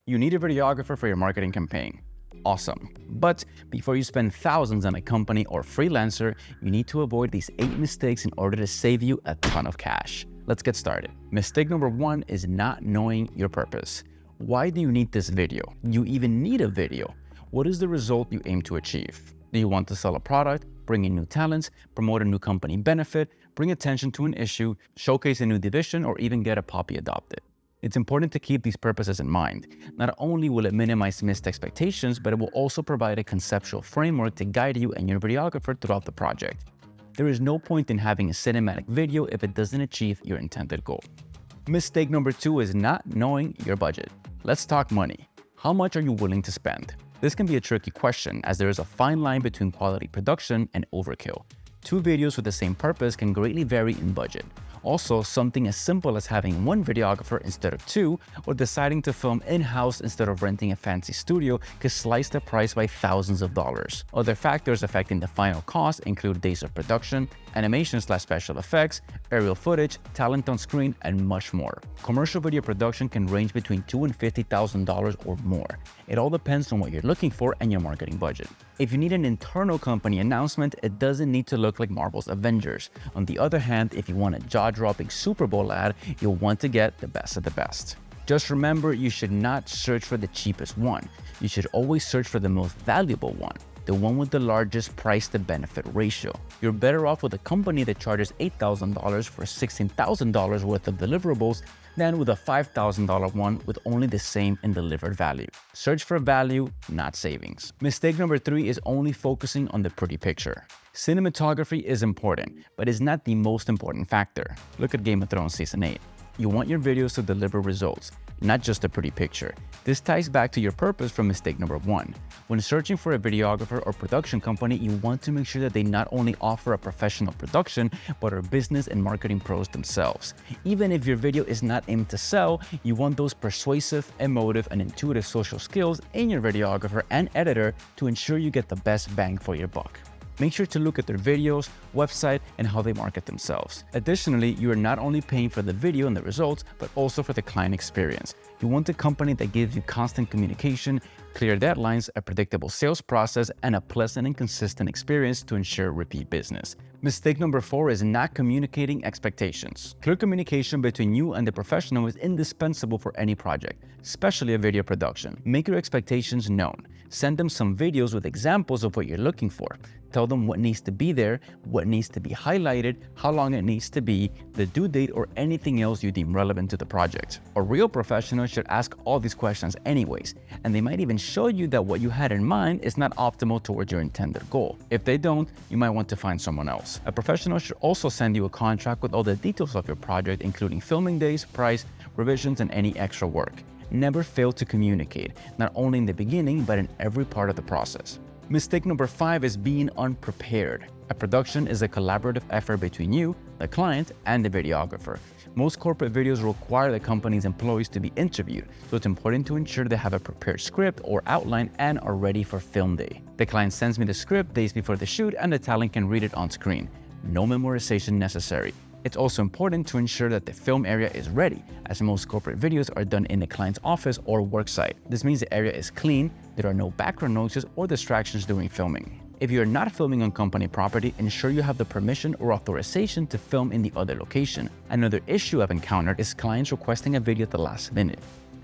You need a videographer for your marketing campaign. Awesome. But before you spend thousands on a company or freelancer, you need to avoid these 8 mistakes in order to save you a ton of cash. Let's get started. Mistake number 1 is not knowing your purpose. Why do you need this video? Do you even need a video? What is the result you aim to achieve? Do you want to sell a product, bring in new talents, promote a new company benefit, bring attention to an issue, showcase a new division, or even get a puppy adopted? It's important to keep these purposes in mind. Not only will it minimize missed expectations, but it will also provide a conceptual framework to guide you and your videographer throughout the project. There is no point in having a cinematic video if it doesn't achieve your intended goal. Mistake number 2 is not knowing your budget. Let's talk money. How much are you willing to spend? This can be a tricky question as there is a fine line between quality production and overkill. 2 videos with the same purpose can greatly vary in budget. Also, something as simple as having 1 videographer instead of 2, or deciding to film in-house instead of renting a fancy studio could slice the price by thousands of dollars. Other factors affecting the final cost include days of production, animation/special effects, aerial footage, talent on screen, and much more. Commercial video production can range between $2,000 and $50,000 or more. It all depends on what you're looking for and your marketing budget. If you need an internal company announcement, it doesn't need to look like Marvel's Avengers. On the other hand, if you want a jaw-dropping Super Bowl ad, you'll want to get the best of the best. Just remember, you should not search for the cheapest one. You should always search for the most valuable one, the one with the largest price to benefit ratio. You're better off with a company that charges $8,000 for $16,000 worth of deliverables than with a $5,000 one with only the same in delivered value. Search for value, not savings. Mistake number 3 is only focusing on the pretty picture. Cinematography is important, but is not the most important factor. Look at Game of Thrones Season 8. You want your videos to deliver results, not just a pretty picture. This ties back to your purpose from mistake number 1. When searching for a videographer or production company, you want to make sure that they not only offer a professional production, but are business and marketing pros themselves. Even if your video is not aimed to sell, you want those persuasive, emotive, and intuitive social skills in your videographer and editor to ensure you get the best bang for your buck. Make sure to look at their videos, website, and how they market themselves. Additionally, you are not only paying for the video and the results, but also for the client experience. You want a company that gives you constant communication, clear deadlines, a predictable sales process, and a pleasant and consistent experience to ensure repeat business. Mistake number 4 is not communicating expectations. Clear communication between you and the professional is indispensable for any project, especially a video production. Make your expectations known. Send them some videos with examples of what you're looking for. Tell them what needs to be there, what needs to be highlighted, how long it needs to be, the due date, or anything else you deem relevant to the project. A real professional should ask all these questions anyways, and they might even show you that what you had in mind is not optimal towards your intended goal. If they don't, you might want to find someone else. A professional should also send you a contract with all the details of your project, including filming days, price, revisions, and any extra work. Never fail to communicate, not only in the beginning, but in every part of the process. Mistake number 5 is being unprepared. A production is a collaborative effort between you, the client, and the videographer. Most corporate videos require the company's employees to be interviewed, so it's important to ensure they have a prepared script or outline and are ready for film day. The client sends me the script days before the shoot and the talent can read it on screen. No memorization necessary. It's also important to ensure that the film area is ready, as most corporate videos are done in the client's office or work site. This means the area is clean, there are no background noises or distractions during filming. If you are not filming on company property, ensure you have the permission or authorization to film in the other location. Another issue I've encountered is clients requesting a video at the last minute.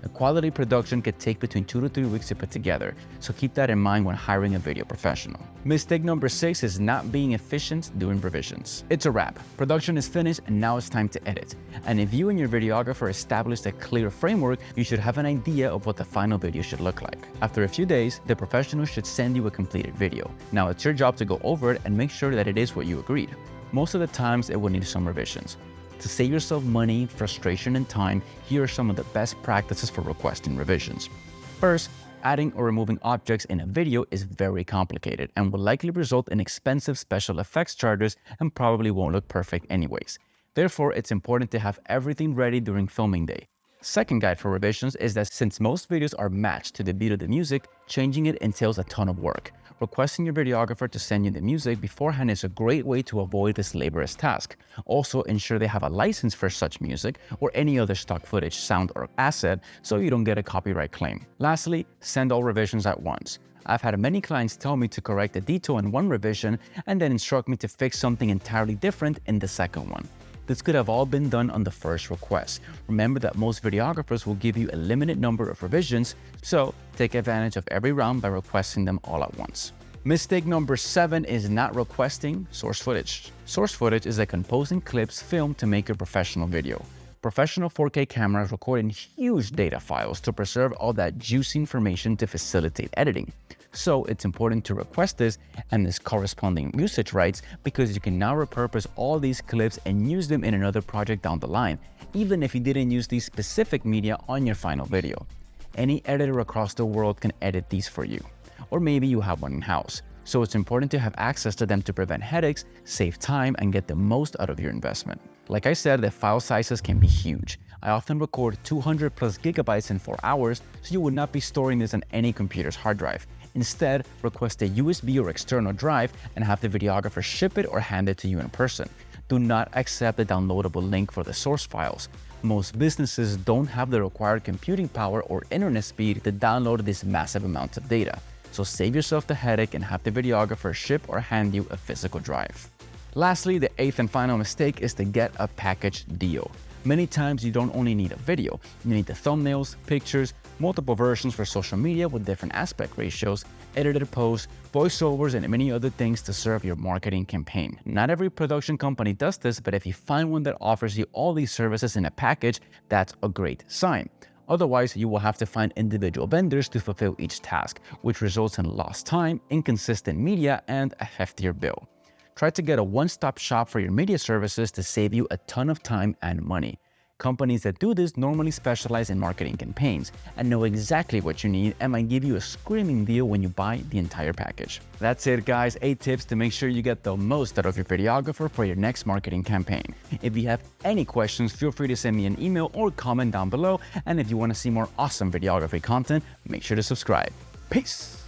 A quality production could take between 2 to 3 weeks to put together, so keep that in mind when hiring a video professional. Mistake number 6 is not being efficient doing revisions. It's a wrap. Production is finished and now it's time to edit. And if you and your videographer established a clear framework, you should have an idea of what the final video should look like. After a few days, the professional should send you a completed video. Now it's your job to go over it and make sure that it is what you agreed. Most of the times it will need some revisions. To save yourself money, frustration, and time, here are some of the best practices for requesting revisions. First, adding or removing objects in a video is very complicated and will likely result in expensive special effects charges and probably won't look perfect anyways. Therefore, it's important to have everything ready during filming day. Second guide for revisions is that since most videos are matched to the beat of the music, changing it entails a ton of work. Requesting your videographer to send you the music beforehand is a great way to avoid this laborious task. Also, ensure they have a license for such music or any other stock footage, sound, or asset so you don't get a copyright claim. Lastly, send all revisions at once. I've had many clients tell me to correct a detail in one revision and then instruct me to fix something entirely different in the second one. This could have all been done on the first request. Remember that most videographers will give you a limited number of revisions, so take advantage of every round by requesting them all at once. Mistake number 7 is not requesting source footage. Source footage is like composing clips filmed to make a professional video. Professional 4K cameras record in huge data files to preserve all that juicy information to facilitate editing. So it's important to request this and this corresponding usage rights because you can now repurpose all these clips and use them in another project down the line, even if you didn't use these specific media on your final video. Any editor across the world can edit these for you. Or maybe you have one in-house. So it's important to have access to them to prevent headaches, save time, and get the most out of your investment. Like I said, the file sizes can be huge. I often record 200 plus gigabytes in 4 hours, so you would not be storing this on any computer's hard drive. Instead, request a USB or external drive and have the videographer ship it or hand it to you in person. Do not accept the downloadable link for the source files. Most businesses don't have the required computing power or internet speed to download these massive amounts of data. So save yourself the headache and have the videographer ship or hand you a physical drive. Lastly, the 8th and final mistake is to get a package deal. Many times you don't only need a video, you need the thumbnails, pictures, multiple versions for social media with different aspect ratios, edited posts, voiceovers, and many other things to serve your marketing campaign. Not every production company does this, but if you find one that offers you all these services in a package, that's a great sign. Otherwise, you will have to find individual vendors to fulfill each task, which results in lost time, inconsistent media, and a heftier bill. Try to get a one-stop shop for your media services to save you a ton of time and money. Companies that do this normally specialize in marketing campaigns and know exactly what you need and might give you a screaming deal when you buy the entire package. That's it, guys. 8 tips to make sure you get the most out of your videographer for your next marketing campaign. If you have any questions, feel free to send me an email or comment down below. And if you want to see more awesome videography content, make sure to subscribe. Peace!